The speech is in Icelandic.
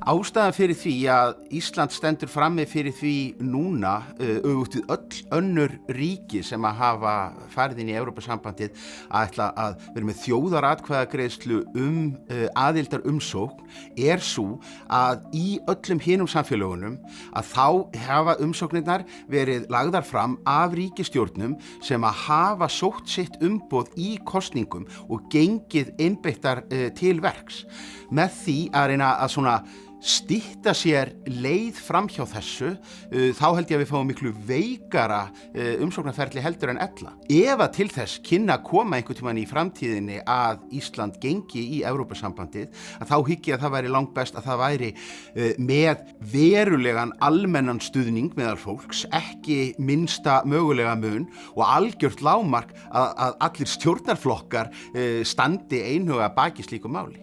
Ástæðan fyrir því að Ísland stendur frammi fyrir því núna öfugt við öll önnur ríki sem að hafa farið inn í Evrópusambandið að ætla að vera með þjóðaratkvæðagreiðslu aðildarumsókn er sú að í öllum hinum samfélögunum að þá hafa umsóknirnar verið lagðar fram af ríkisstjórnum sem að hafa sótt sitt umboð í kosningum og gengið einbeittar til verks með því að reyna að svona stytta sér leið fram hjá þessu, þá held ég að við fáum miklu veikara umsóknarferli heldur en ella. Ef að til þess kynna að koma einhvern tímann í framtíðinni að Ísland gengi í Evrópusambandið, að þá hygg ég að það væri langbest að það væri með verulegan almennan stuðning meðal fólks, ekki minnsta mögulega mun og algjört lágmark að allir stjórnarflokkar standi einhuga baki slíku máli.